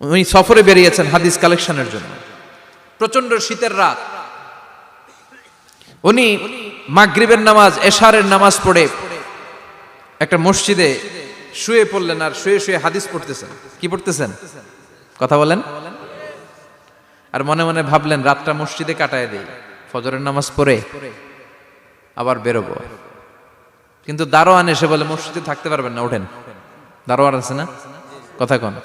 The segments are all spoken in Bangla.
উনি সফরে বেরিয়েছেন হাদিস কালেকশনের জন্য। প্রচন্ড শীতের রাত, উনি মাগরিবের নামাজ, এশারের নামাজ পড়ে একটা মসজিদে শুয়ে পড়লেন, আর শুয়ে শুয়ে হাদিস পড়তেছেন। কি পড়তেছেন? কথা বলেন। আর মনে মনে ভাবলেন রাতটা মসজিদে কাটায় দেই, ফজরের নামাজ পড়ে আবার বেরোবো। কিন্তু দারোয়ান এসে বলে মসজিদে থাকতে পারবেন না, ওঠেন। দারোয়ান আছে না, কথা কন।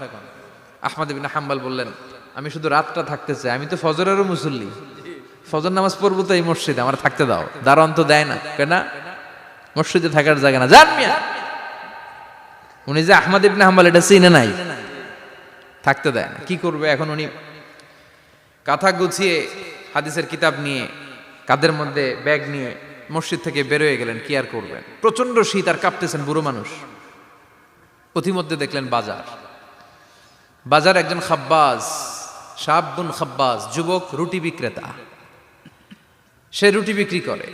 আহমদ ইবনে হাম্বল বললেন আমি শুধু রাতটা থাকতে চাই, আমি তো ফজরেরও মুসল্লি, ফজর নামাজ পড়বো তো এই মসজিদে, আমার থাকতে দাও। দারোয়ান তো দেয় না, কেন? মসজিদে থাকার জায়গা না, যান মিয়া। উনি যে আহমদ ইবনে হাম্বল এটা চিনে নাই, থাকতে দেয় না। কি করবে এখন? উনি কাঁথা গুছিয়ে হাদিসের কিতাব নিয়ে কাঁধের মধ্যে ব্যাগ নিয়ে মসজিদ থেকে বেরোয় গেলেন। কি আর করবেন, প্রচন্ড শীত, আর কাঁপতেছেন, বুড়ো মানুষ। পথিমধ্যে দেখলেন বাজার, বাজার একজন খাব্বাজ, শাবুন খাব্বাজ, যুবক রুটি বিক্রেতা। সে রুটি বিক্রি করে,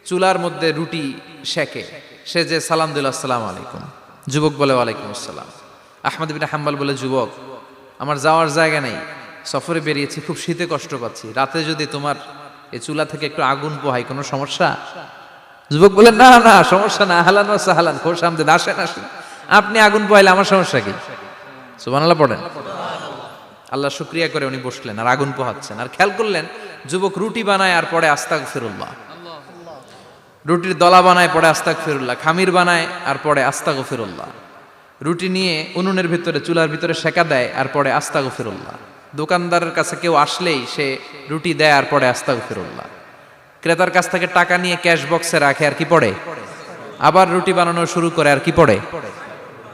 চুলার মধ্যে রুটি সেকে। সে যে সালাম দিল আসসালামু আলাইকুম, যুবক বলে ওয়ালাইকুম আসসালাম। আহমদ ইবনে হাম্বল বলে যুবক আমার যাওয়ার জায়গা নেই, সফরে বেরিয়েছি, খুব শীতে কষ্ট পাচ্ছি, রাতে যদি তোমার এই চুলা থেকে একটু আগুন পোহাই কোনো সমস্যা? যুবক বলে না না সমস্যা না, আহলান ওয়া সাহলান, খোশ আমদেদ, আসেন আসেন, আপনি আগুন পোহাইলে আমার সমস্যা কি? সুবহানাল্লাহ পড়েন। আল্লাহ শুকরিয়া করে উনি বসলেন আর আগুন পোহাচ্ছেন। আর খেয়াল করলেন যুবক রুটি বানায় আর পড়ে আস্তাগফিরুল্লাহ, রুটির দলা বানায় পড়ে আস্তাগফিরুল্লাহ, খামির বানায় আর পড়ে আস্তাগফিরুল্লাহ, রুটি নিয়ে উনুনের ভিতরে চুলার ভিতরে সেকা দেয় আর পড়ে আস্তাগফিরুল্লাহ। দোকানদারের কাছে কেউ আসলেই সে রুটি দেয় আর পড়ে আস্তাগফিরুল্লাহ। ক্রেতার কাছ থেকে টাকা নিয়ে ক্যাশ বক্সে রাখে আর কি পড়ে? আবার রুটি বানানো শুরু করে আর কি পড়ে?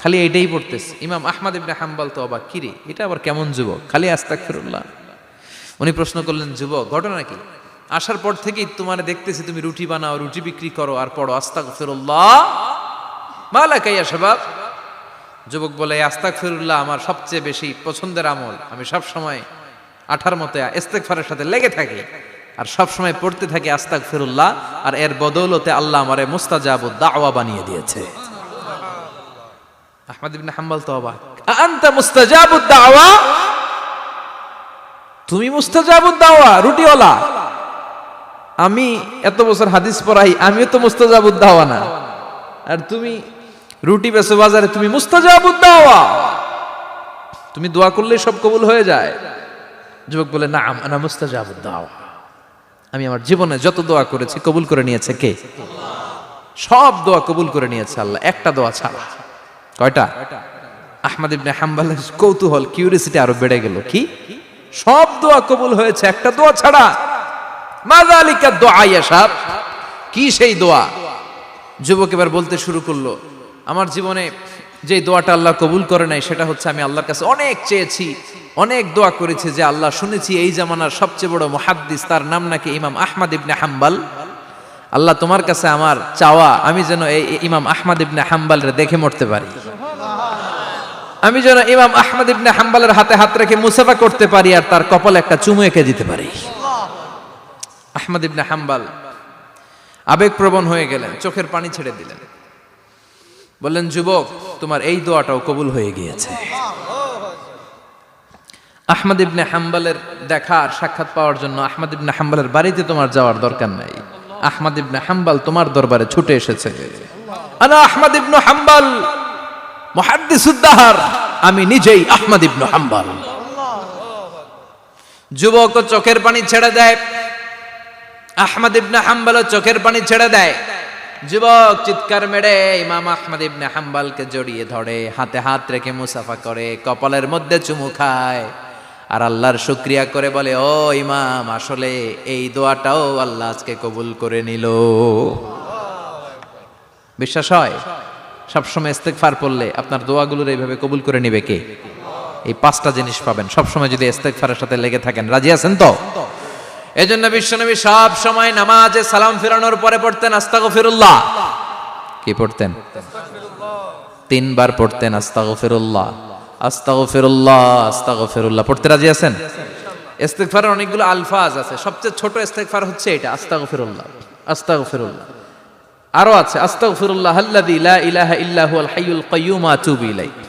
খালি এইটাই পড়তেছে। ইমাম আহমদ ইবনে হাম্বল তো অবাক, কিরে এটা আবার কেমন যুবক, খালি আস্তাগফিরুল্লাহ। উনি প্রশ্ন করলেন যুবক ঘটনা কি? আসার পর থেকেই তোমার দেখতেছি তুমি রুটি বানাও, রুটি বিক্রি করো আর পড়ো আস্তাগফিরুল্লাহ, মালাকা ইয়া শাবাব। যুবক বলে আস্তাগফিরুল্লাহ আমার সবচেয়ে বেশি পছন্দের আমল, আমি সব সময় আঠার মতো ইস্তেগফারের সাথে লেগে থাকি আর সব সময় পড়তে থাকি আস্তাগফিরুল্লাহ, আর এর বদৌলতে আল্লাহ আমারে মুস্তাজাবুদ দাওয়া বানিয়ে দিয়েছে। আহমদ ইবনে হাম্বল তো অবাক, আনতা মুস্তাজাবুদ দাওয়া, তুমি মুস্তাজাবুদ দাওয়া, রুটিওয়ালা। আমি এত বছর হাদিস পড়াই, আমিও তো মুস্তাজাবুদ দাওয়া না, আর তুমি রুটি বেচো বাজারে, তুমি মুস্তাজাবুদ দাওয়া, তুমি দোয়া করলে সব কবুল হয়ে যায়। যুবক বলে নাম আনা মুস্তাজাবুদ দাওয়া, আমি আমার জীবনে যত দোয়া করেছি কবুল করে নিয়েছে কে? সব দোয়া কবুল করে নিয়েছে আল্লাহ, একটা দোয়া ছাড়া। কয়টা? আহমদ ইবনে হাম্বলের কৌতূহল, কিউরিসিটি আরো বেড়ে গেল। কি? সব দোয়া কবুল হয়েছে একটা দোয়া ছাড়া। মাযালিকা দুআ ইয়া শাব, কি সেই দোয়া? যুবক এবার বলতে শুরু করলো আমার জীবনে যে দোয়াটা আল্লাহ কবুল করে নাই সেটা হচ্ছে আমি আল্লাহর কাছে অনেক চেয়েছি, অনেক দোয়া করেছি যে আল্লাহ, শুনেছি এই জামানার সবচেয়ে বড় মুহাদ্দিস, তার নাম নাকি ইমাম আহমদ ইবনে হাম্বল। আল্লাহ তোমার কাছে আমার চাওয়া আমি যেন এই ইমাম আহমদ ইবনে হাম্বলরে দেখে মরতে পারি, আমি যেন ইমাম আহমদ ইবনে হাম্বলের হাতে হাত রেখে মুসাফা করতে পারি আর তার কপালে একটা চুমু এঁকে দিতে পারি। আহমদ ইবনে হাম্বল আবেগপ্রবণ হয়ে গেলেন, চোখের পানি ছেড়ে দিলেন, বললেন যুবক তোমার এই দোয়াটাও কবুল হয়ে গিয়েছে। আহমদ ইবনে হাম্বলের দেখা আর সাক্ষাৎ পাওয়ার জন্য আহমদ ইবনে হাম্বলের বাড়িতে তোমার যাওয়ার দরকার নাই, আহমদ ইবনে হাম্বল তোমার দরবারে ছুটে এসেছে। আনা আহমদ ইবনে হাম্বল মুহাদ্দিসুদ দাহর, আমি নিজেই আহমদ ইবনে হাম্বল। যুবক চোখের পানি ছেড়ে দেয়, আহমদ ইবনে হাম্বল চোখের পানি ছেড়ে দেয়। যুবক চিৎকার মেরে ইমাম আহমদ ইবনে হাম্বলকে জড়িয়ে ধরে, হাতে হাত রেখে মুসাফা করে, কপালের মধ্যে চুমু খায় আর আল্লাহর শুকরিয়া করে বলে ও ইমাম, আসলে এই দোয়াটাও আল্লাহ আজকে কবুল করে নিল। বিশ্বাস হয়? সবসময় ইস্তেগফার পড়লে আপনার দোয়াগুলোর এইভাবে কবুল করে নিবে কে? এই পাঁচটা জিনিস পাবেন সবসময় যদি ইস্তেগফারের সাথে লেগে থাকেন। রাজি আছেন তো? এজন্য বিশ্বনবী সব সময় নামাজে সালাম ফেরানোর পরে পড়তেন আস্তাগফিরুল্লাহ। কি পড়তেন? তিনবার পড়তেন আস্তাগফিরুল্লাহ, আস্তাগফিরুল্লাহ, আস্তাগফিরুল্লাহ। পড়তে রাজি আছেন? ইস্তেগফারের অনেকগুলো আলফাজ আছে, সবচেয়ে ছোট ইস্তেগফার হচ্ছে এটা, আস্তাগফিরুল্লাহ, আস্তাগফিরুল্লাহ। আরো আছে আস্তাগফিরুল্লাহ আল্লাযী লা ইলাহা ইল্লা হুয়াল হাইয়ুল কাইয়্যুম আতুবু ইলাইহি।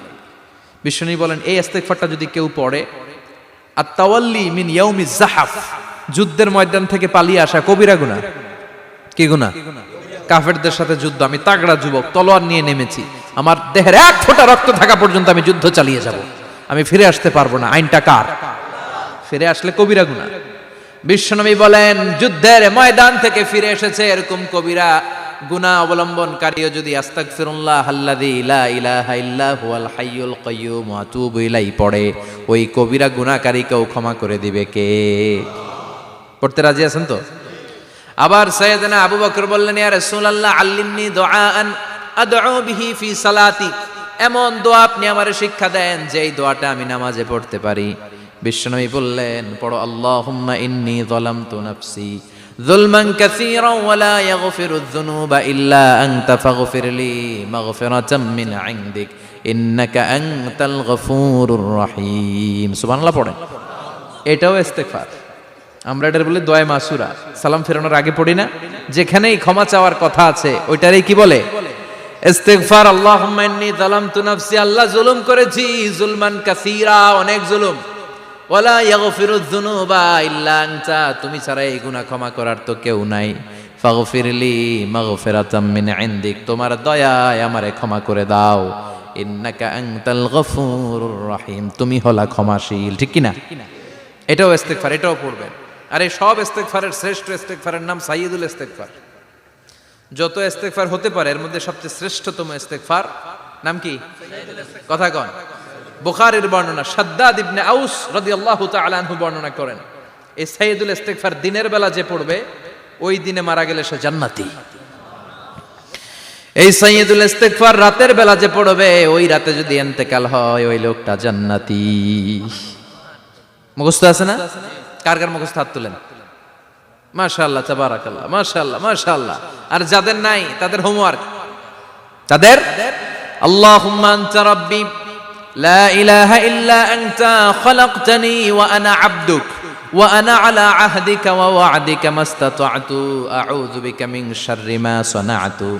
বিশ্বনবী বলেন এই ইস্তেগফারটা যদি কেউ পড়ে, আত-তাওয়াল্লি মিন ইয়াউমিজ যাহাফ, যুদ্ধের ময়দান থেকে পালিয়ে আসা কবিরা গুনাহ। কি গুনাহ? কাফেরদের সাথে যুদ্ধ, আমি তাগড়া যুবক, তলোয়ার নিয়ে নেমেছি, আমার দেহের এক ফোঁটা রক্ত থাকা পর্যন্ত আমি যুদ্ধ চালিয়ে যাব, আমি ফিরে আসতে পারবো না, আইনটা কার? ফিরে আসলে কবিরা গুনাহ। বিশ্বনবী বলেন যুদ্ধের ময়দান থেকে ফিরে এসেছে এরকম কবিরা গুনাহ অবলম্বনকারীও যদি আস্তাগফিরুল্লাহ আল্লাযী লা ইলাহা ইল্লা হুয়াল হাইয়ুল কাইয়্যুম ওয়া আতুবু ইলাইহি পড়ে, ওই কবিরা গুনাহকারীকেও ক্ষমা করে দিবে কে? পড়তে রাজি আছেন তো? আবার সাইয়েদনা আবু বকর বললেন, ইয়া রাসূলুল্লাহ আল্লিমনি দুআআন আদউ বিহি ফি সালাতি, এমন দোয়া আপনি আমারে শিক্ষা দেন যে এই দোয়াটা আমি নামাজে পড়তে পারি। বিশ্বনবী বললেন, পড়ো আল্লাহুম্মা ইন্নী যালামতু নাফসি যুলমান কাসীরান ওয়া লা ইয়াগফিরুয যুনুবা ইল্লা আনতা ফাগফিরলি মাগফিরাতাম মিন ইনদিক ইন্নাকা আনতাল গফুরুর রহিম। সুবহানাল্লাহ পড়েন। এটাও ইস্তেগফার। আমরা এটার বলে দোয়া মাসুরা, সালাম ফেরানোর আগে পড়ি না? যেখানেই ক্ষমা চাওয়ার কথা আছে ওইটারই কি বলে? ইস্তেগফার। আল্লাহুম্মা ইন্নী যালামতু নাফসি, আল্লাহ জুলুম করেছি, যুলমান কাসীরা, অনেক জুলুম, ওয়ালা ইয়াগফিরুয যুনুবা ইল্লা আনতা, তুমি ছাড়া এই গুনাহ ক্ষমা করার তো কেউ নাই। ফাগফিরলি মাগফিরাতাম মিন ইনদিক, তোমার দয়ায় আমারে ক্ষমা করে দাও। ইন্নাকা আনতাল গফুরুর রহিম, তুমি হলা ক্ষমাশীল। ঠিক কি না? এটাও ইস্তেগফার, এটাও পড়বেন। আর এই সব ইস্তেগফারের শ্রেষ্ঠ ইস্তেগফারের নাম সাইয়্যিদুল ইস্তেগফার। যত ইস্তেগফার হতে পারে এর মধ্যে সবচেয়ে শ্রেষ্ঠতম ইস্তেগফার নাম কি? কথা কন। বুখারীর বর্ণনা, শাদ্দাদ ইবনে আউস রাদিয়াল্লাহু তাআলা আনহু বর্ণনা করেন, এই সাইয়্যিদুল ইস্তেগফার দিনের বেলা যে পড়বে ওই দিনে মারা গেলে সে জান্নাতি। এই সাইয়্যিদুল ইস্তেগফার রাতের বেলা যে পড়বে ওই রাতে যদি ইন্তেকাল হয় ওই লোকটা জান্নাতি। মুখস্থ আছে না? কার কার মুখস্থ হাত তুলেন। মাশাআল্লাহ, তাবারাকাল্লাহ, মাশাআল্লাহ, মাশাআল্লাহ। আর যাদের নাই তাদের হোমওয়ার্ক, তাদের আল্লাহুম্মা আনতা রাব্বি লা ইলাহা ইল্লা আনতা খালাকতানি ওয়া আনা আবদুক ওয়া আনা আলা আহদিকা ওয়া ওয়া'দিকা মাস্তাতা'তু আউযু বিকা মিন শাররি মা সানা'তু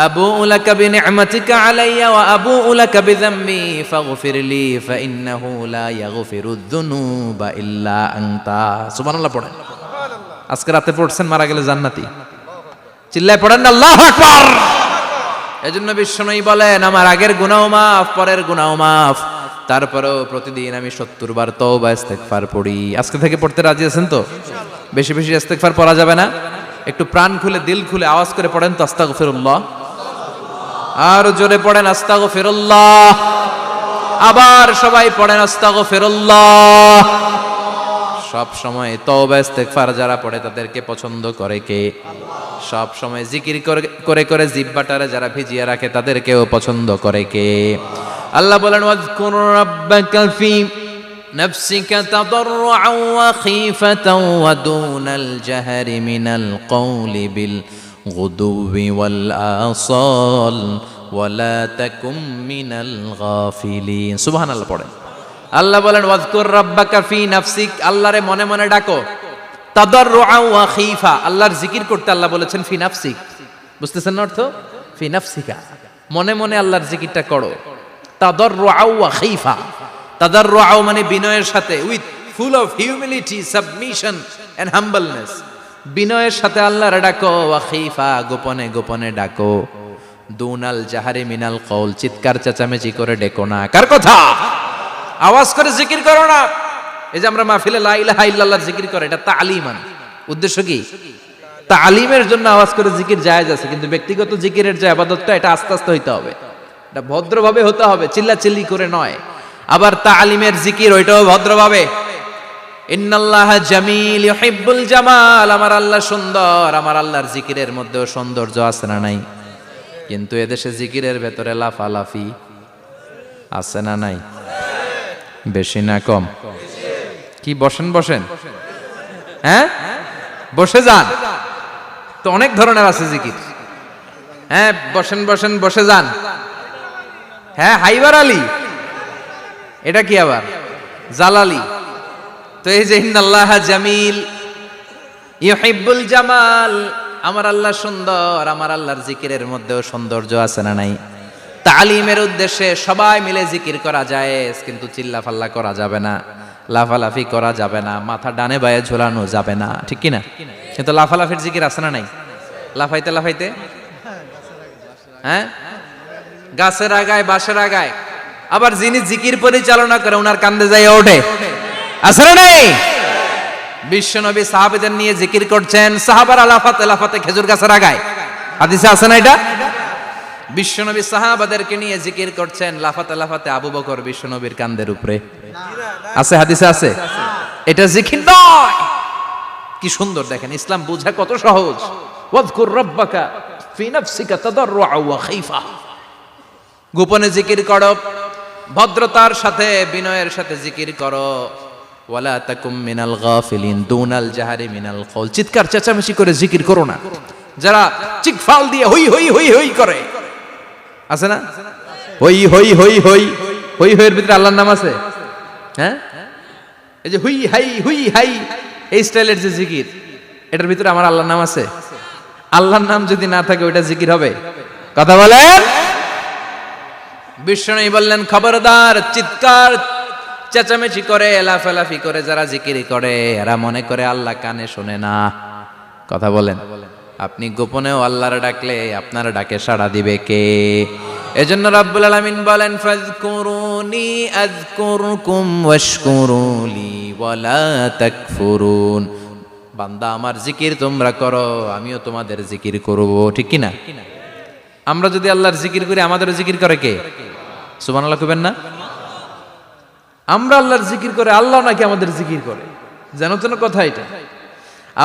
আবুউ লাকা বিনি'মাতিকা আলাইয়া ওয়া আবুউ লাকা বিযামবি ফাগফিরলি ফাইন্নাহু লা ইয়াগফিরুয যুনুবা ইল্লা আনতা। সুবহানাল্লাহ পড়েন। আজকে রাতে পড়ছেন, মারা গেলে জান্নাতি। চিল্লায় পড়েন না আল্লাহু আকবার। এজন্য বিশ্বনবী বলেন আমার আগের গুনাহও মাফ, পরের গুনাহও মাফ, তারপরেও প্রতিদিন আমি 70 বার তওবা ইস্তেগফার পড়ি। আজকে থেকে পড়তে রাজি আছেন তো? বেশি বেশি ইস্তেগফার পড়া যাবে না? একটু প্রাণ খুলে দিল খুলে আওয়াজ করে পড়েন তো আস্তাগফিরুল্লাহ। আর জোরে পড়েন আস্তাগফিরুল্লাহ। আবার সবাই পড়েন আস্তাগফিরুল্লাহ। সব সময় তওবা ইস্তেগফার যারা পড়ে তাদেরকে পছন্দ করে কে? সব সময় জিকির করে করে জিহ্বাটারে যারা ভিজিয়ে রাখে তাদেরকেও পছন্দ করে কে? আল্লাহ বলেন ওয়াজকুর রাব্বাকা ফি নাফসিকা তাদাররুআন ওয়া খীফাতান ওয়া দুনাল জাহরি মিনাল কওলি বিল গুদুবি ওয়াল আসাল ওয়া লা তাকুম মিনাল গাফিলিন। সুবহানাল্লাহ পড়েন। আল্লাহ বলেন ওয়াজকুর রাব্বাকা ফি নাফসিক, আল্লাহরে মনে মনে ডাকো। তাদাররুআন ওয়া খীফা, আল্লাহর জিকির করতে আল্লাহ বলেছেন ফি নাফসিক। বুঝতেছেন না অর্থ? ফি নাফসিকা, মনে মনে আল্লাহর জিকিরটা করো। তাদাররুআন ওয়া খীফা, তাদাররুআন মানে বিনয়ের সাথে, with full of humility, submission and humbleness, বিনয়ের সাথে আল্লাহরে ডাকো। ওয়া খীফা, গোপনে গোপনে ডাকো। দুনাল জাহারি মিনাল কওল, চিৎকার চেঁচামেচি করে ডেকো না। কার কথা? আওয়াজ করে জিকির করো না। এই যে আমরা মাহফিলে লা ইলাহা ইল্লাল্লাহর জিকির করে, এটা তালিমান। উদ্দেশ্য কি? তালিমের জন্য আওয়াজ করে জিকির জায়েজ আছে, কিন্তু ব্যক্তিগত জিকিরের যে ইবাদতটা এটা আস্তে আস্তে হইতে হবে, এটা ভদ্রভাবে হতে হবে, চিল্লাচিল্লি করে নয়। আবার তালিমের জিকির ওইটাও ভদ্রভাবে। ইন্নাল্লাহা জামিল ইউহিব্বুল জামাল, আমার আল্লাহ সুন্দর, আমার আল্লাহর জিকিরের মধ্যেও সৌন্দর্য আছে না নাই? কিন্তু এদেশে জিকিরের ভেতরে লাফালাফি আছে না নাই? বেশি না কম? কি বসেন বসেন, হ্যাঁ বসে যান তো, অনেক ধরনের আছে জিকির। হ্যাঁ বসেন বসেন, বসে যান। হ্যাঁ হাইবার আলী, এটা কি আবার জালালি? তো এই যে ইন্নাল্লাহা জামিল ইউহিব্বুল জামাল, আমার আল্লাহ সুন্দর, আমার আল্লাহর জিকিরের মধ্যেও সৌন্দর্য আছে না নাই? তালিমের উদ্দেশ্যে সবাই মিলে জিকির করা যায়, কিন্তু চিল্লাফাল্লা করা যাবে না, লাফালাফি করা যাবে না, মাথা ডানে বায়ে ঝোলানো যাবে না, ঠিক কি না? কিন্তু লাফালাফির জিকির আছে না নাই? লাফাইতে লাফাইতে, হ্যাঁ, গাছের আগায় বাঁশের আগায়। আবার যিনি জিকির পরিচালনা করে ওনার কান্দে যাই ওঠে, আছে না নাই? বিশ্বনবী সাহাবীদের নিয়ে জিকির করছেন, সাহাবারা লাফাতে লাফাতে খেজুর গাছের আগায়। হাদিসে আছে না এটা? বিশ্বনবী সাহাবাদেরকে নিয়ে জিকির করছেন, লাফাতে লাফাতে আবু বকর বিশ্বনবীর কান্দের উপরে। আছে, হাদিসে আছে। এটা জিকির নয়। কি সুন্দর দেখেন, ইসলাম বোঝা কত সহজ। ওয়াজকুর রাব্বাকা ফি নাফসিকা তাদাররুআ ওয়া খাইফা। গোপনে জিকির করো, ভদ্রতার সাথে বিনয়ের সাথে জিকির করো। ওয়ালা তাকুম মিনাল গাফিলিন দুনাল জাহারি মিনাল কওল। চিৎকার চেঁচামেচি করে জিকির করো না। যারা চিকফাল দিয়ে হই হই হই হই করে, আছে না? হই হই হই হই হই হইয়ের ভিতরে আল্লাহর নাম আছে, হ্যাঁ? এই যে হুই হাই হুই হাই এই স্টাইলের যে জিকির, এটার ভিতরে আমার আল্লাহর নাম আছে? আল্লাহর নাম যদি না থাকে ওইটা জিকির হবে? কথা বলেন। বিষ্ণু বললেন, খবরদার, চিৎকার চেঁচামেচি করে লাফালাফি করে যারা জিকির করে এরা মনে করে আল্লাহ কানে শোনে না। কথা বলেন। আপনি গোপনেও আল্লাহর ডাকলে আপনার ডাকে সাড়া দিবে কে? এজন্য রাব্বুল আলামিন বলেন, ফাযকুরুনি আযকুরকুম ওয়াশকুরুলি ওয়ালা তাকফুরুন। বান্দা আমার জিকির তোমরা করো, আমিও তোমাদের জিকির করব, ঠিক কি না? আমরা যদি আল্লাহর জিকির করি আমাদেরও জিকির করে কে? সুবহানাল্লাহ কইবেন না? আমরা আল্লাহর জিকির করে, আল্লাহ নাকি আমাদের জিকির করে, জানো তো না কথা এটা?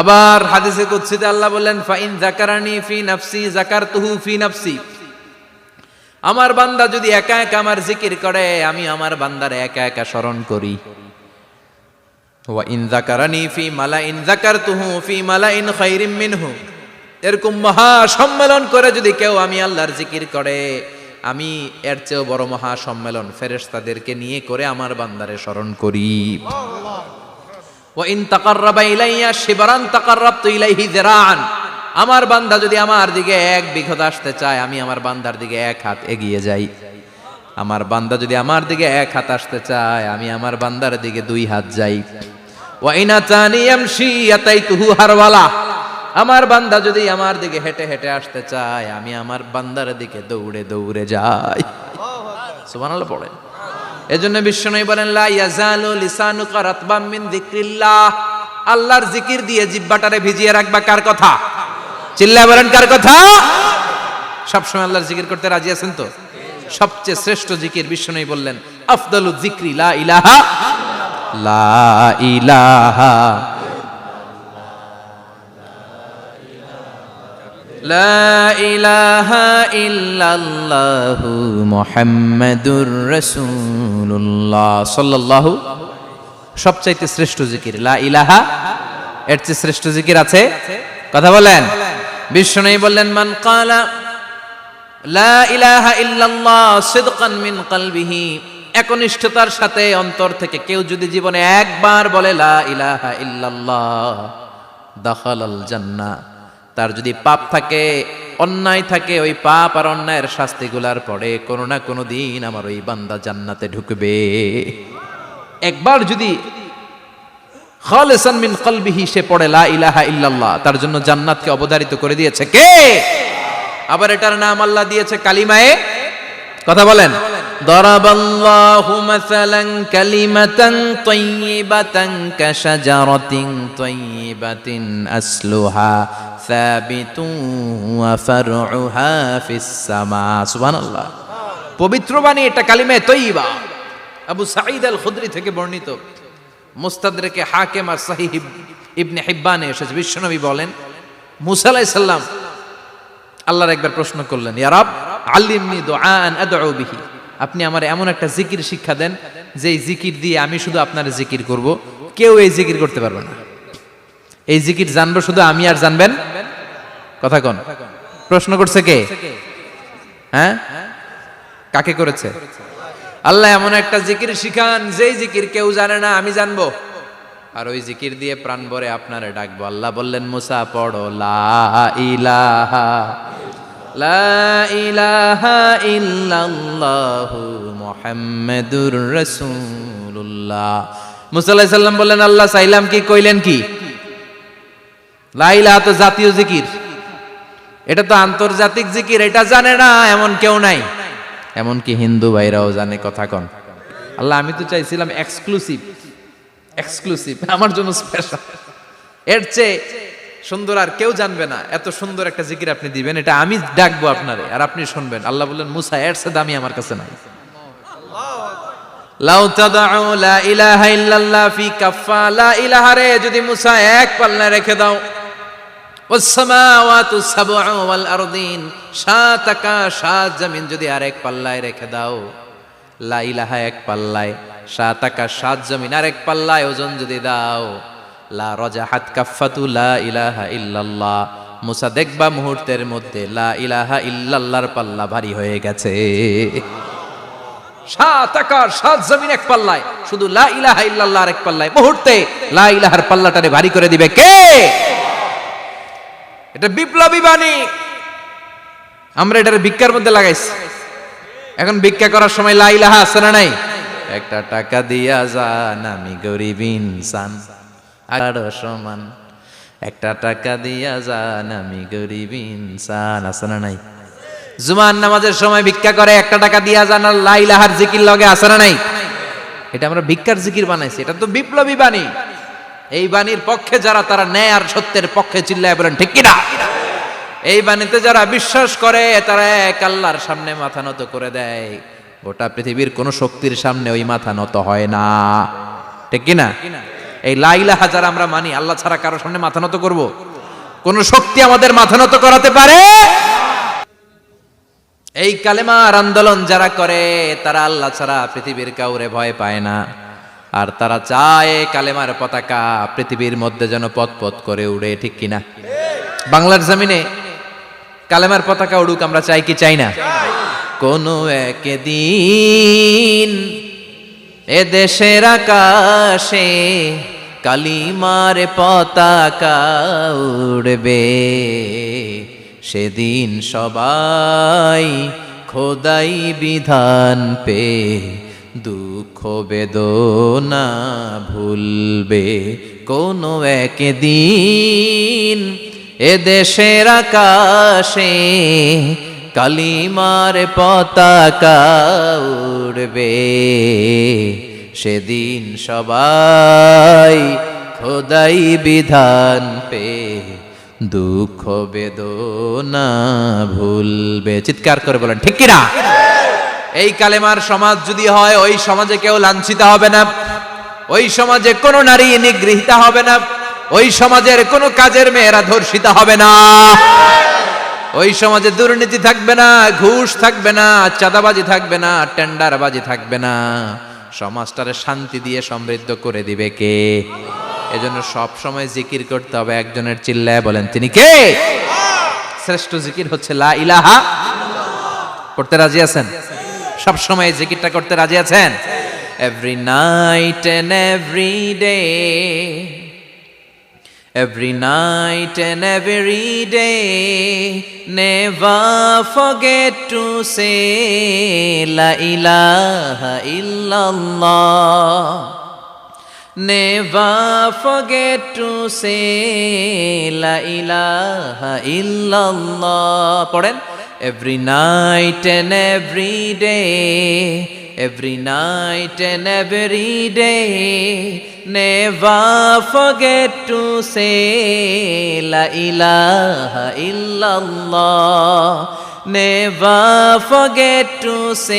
আবার হাদিসে কুদসিতে আল্লাহ বললেন, ফাইন যাকারানি ফি নাফসি যাকারতুহু ফি নাফসি। আমার বান্দা যদি একা একা আমার জিকির করে, আমি আমার বান্দারে একা একা স্মরণ করি। ওয়া ইন যাকারানি ফি মালাইন যাকারতুহু ফি মালাইন খায়রিম মিনহু। এরকম মহা সম্মেলন করে যদি কেউ আমি আল্লাহর জিকির করে, আমি এর চেয়েও বড় মহা সম্মেলন ফেরেশতাদেরকে নিয়ে করে আমার বান্দারে স্মরণ করি। ওয়া ইন তাকাররাবা ইলাইয়া শিবরান তাকাররাবতু ইলাইহি যিরাআন। আমার বান্দা যদি আমার দিকে এক বিঘত আসতে চায়, আমি আমার বান্দার দিকে এক হাত এগিয়ে যাই। আমার বান্দা যদি আমার দিকে এক হাত আসতে চায়, আমি আমার বান্দার দিকে দুই হাত যাই। ওয়া ইন আতানি ইয়ামশি আতাইতুহু হারওয়ালা। আমার বান্দা যদি আমার দিকে হেঁটে হেঁটে আসতে চায়, আমি আমার বান্দার দিকে দৌড়ে দৌড়ে যাই। সুবহানাল্লাহ পড়েন। এজন্য বিশ্বনবী বলেন, লা ইয়াজালু লিসানুকা রাতবাম মিন যিকরিল্লাহ। আল্লাহর জিকির দিয়ে জিহ্বাটারে ভিজিয়ে রাখবা। কার কথা? চিল্লায় বলেন, কার কথা? সবসময় আল্লাহর জিকির করতে রাজি আছেন তো? সবচেয়ে শ্রেষ্ঠ জিকির বিশ্বনবী বললেন, আফদালু যিকরি লা ইলাহা লা ইলাহা লা ইলাহা ইল্লাল্লাহু মুহাম্মাদুর রাসূলুল্লাহ সাল্লাল্লাহু। সবচাইতে শ্রেষ্ঠ জিকির লা ইলাহা। এর চেয়ে শ্রেষ্ঠ জিকির আছে? কথা বলেন। বিশ্বনবী বললেন, মান ক্বালা লা ইলাহা ইল্লাল্লাহ সিদকান মিন কলবিহি। একনিষ্ঠতার সাথে অন্তর থেকে কেউ যদি জীবনে একবার বলে লা ইলাহা ইল্লাল্লাহ, দাখালাল জান্নাহ। তার যদি পাপ থাকে, অন্যায় থাকে, ওই পাপ আর অন্যায়ের শাস্তিগুলার পরে কোনো না কোনো দিন আমার ওই বান্দা জান্নাতে ঢুকবে। একবার যদি খালিসান মিন কলবিহি সে পড়ে লা ইলাহা ইল্লাল্লাহ, তার জন্য জান্নাতকে অবধারিত করে দিয়েছে কে? আবার এটার নাম আল্লাহ দিয়েছে কালিমায়ে। কথা বলেন। দরাবাল্লাহু মাসালান কালিমাতান তাইয়িবাতান কাশাজারাতিন তাইয়িবাতিন আসলুহা সাবিতুন ওয়া ফারউহা ফিস সামা। সুবহানাল্লাহ। পবিত্র বাণী এটা কালিমায়ে তাইয়িবা। আবু সাঈদ আল খুদরি থেকে বর্ণিত, মুস্তাদরেকে হাকিম আর সহিহ ইবনে হিব্বানে এসেছে। বিশ্বনবী বলেন, মুসা আলাইহিস সালাম আল্লাহর একবার প্রশ্ন করলেন, ইয়া রাব আল্লিমনি দুআআন আদউ বিহি। আপনি আমার এমন একটা জিকির শিক্ষা দেন যে জিকির দিয়ে আমি শুধু আপনার জিকির করব, কেউ এই জিকির করতে পারবে না। এই জিকির জানবো শুধু আমি, আর জানবেন। কথা কোন? প্রশ্ন করছে কে? হ্যাঁ, কাকে করেছে? আল্লাহ এমন একটা জিকির শিখান যেই জিকির কেউ জানে না, আমি জানবো, আর ওই জিকির দিয়ে প্রাণ ভরে আপনারে ডাকবো। আল্লাহ বললেন, মুসা পড়ো লা ইলাহা লা ইলাহা ইল্লাল্লাহু মুহাম্মাদুর রাসূলুল্লাহ। মুসা আলাইহিস সালাম বললেন, আল্লাহ চাইলাম কি, কইলেন কি? লা ইলাহা তো জাতীয় জিকির, এটা তো আন্তর্জাতিক জিকির, এটা জানে না এমন কেউ নাই। এমনকি হিন্দু ভাইরাও জানে। কথা কন আল্লাহ, আমি তো চাইছিলাম এক্সক্লুসিভ আমার জন্য স্পেশাল, এর চেয়ে সুন্দর আর কেউ জানবে না। এত সুন্দর একটা জিকির আপনি দিবেন, এটা আমি ডাকবো আপনারে আর আপনি শুনবেন। আল্লাহ বললেন, মুসা এর চেয়ে দামি আমার কাছে নাই। লাউ তাদউ লা ইলাহা ইল্লাল্লাহ ফি কাফা, লা ইলাহা রে যদি মুসা এক পাল্লায় রেখে দাও, ওয়াস সামাওয়াতু সাবউ ওয়াল আরদিন, সাত আকাশ সাত জমিন যদি আরেক পাল্লায় রেখে দাও, লা ইলাহা এক পাল্লায়, সাত আকাশ সাত জমিন আরেক পাল্লায় ওজন যদি দাও, লা রাজাহাত কাফাতু লা ইলাহা ইল্লাল্লাহ, মুসা দেখবা মুহূর্তের মধ্যে লা ইলাহা ইল্লাল্লাহর পাল্লা ভারী হয়ে গেছে। সাত আকাশ সাত জমিন এক পাল্লায়, শুধু লা ইলাহা ইল্লাল্লাহ আরেক পাল্লায়, মুহূর্তে লা ইলাহার পাল্লাটারে ভারী করে দিবে কে? এটা বিপ্লবী বাণী। আমরা এটার ভিক্ষার মধ্যে লাগাইছি। এখন ভিক্ষা করার সময় লা ইলাহা আছে না নাই? একটা টাকা দিয়া যান, আমি গরিব ইনসান আর সমান, একটা টাকা দিয়া যান, আমি গরিব ইনসান, আছে না নাই? জুমার নামাজের সময় ভিক্ষা করে, একটা টাকা দিয়া যান, আর লা ইলাহার জিকির লগে, আছে না নাই? এটা আমরা ভিক্ষার জিকির বানাইছি। এটা তো বিপ্লবী বাণী। এই বাণীর পক্ষে যারা, তারা ন্যায় আর সত্যের পক্ষে চিল্লায় বলেন ঠিক কিনা? এই বাণীতে যারা বিশ্বাস করে, তারা এক আল্লাহর সামনে মাথা নত করে দেয়। গোটা পৃথিবীর কোন শক্তির সামনে ওই মাথা নত হয় না, ঠিক কিনা? এই লা ইলাহা যারা আমরা মানি, আল্লাহ ছাড়া কারো সামনে মাথা নত করব? কোন শক্তি আমাদের মাথা নত করাতে পারে? এই কালেমার আন্দোলন যারা করে, তারা আল্লাহ ছাড়া পৃথিবীর কাউরে ভয় পায় না। আর তারা চায় কালেমার পতাকা পৃথিবীর মধ্যে যেন পথ করে উড়ে, ঠিক কিনা? বাংলার জমিনে কালেমার পতাকা উড়ুক, আমরা চাই কি চাই না? কোনো একদিন এ দেশের আকাশে কালিমার পতাকা উড়বে, সেদিন সবাই খোদাই বিধান পে দুঃখ বেদনা ভুলবে। কোনো একদিন এ দেশের আকাশে কালিমার পতাকা উড়বে, সেদিন সবাই খোদাই বিধান পে দুঃখ বেদনা ভুলবে। চিৎকার করে বলেন ঠিক কিনা? এই কালেমার সমাজ যদি হয়, ওই সমাজে কেউ লাঞ্ছিত হবে না, ওই সমাজে কোনো নারী নিগৃহীতা হবে না, ওই সমাজের কোনো কাজের মেয়েরা ধর্ষিত হবে না, ওই সমাজে দুর্নীতি থাকবে না, ঘুষ থাকবে না, চাঁদাবাজি থাকবে না, টেন্ডারবাজি থাকবে না। সমাজটারে শান্তি দিয়ে সমৃদ্ধ করে দিবে কে? এজন্য সব সময় জিকির করতে হবে একজনের, চিল্লায় বলেন তিনি কে? শ্রেষ্ঠ জিকির হচ্ছে লা ইলাহা। করতে রাজি আছেন? সব সময় জিকিরটা করতে রাজি আছেন? Every night and every day, every night and every day, never forget to say la ilaha illallah, never forget to say la ilaha illallah. পড়েন, every night and every day, every night and every day, never forget to say la ilaha illallah, never forget to say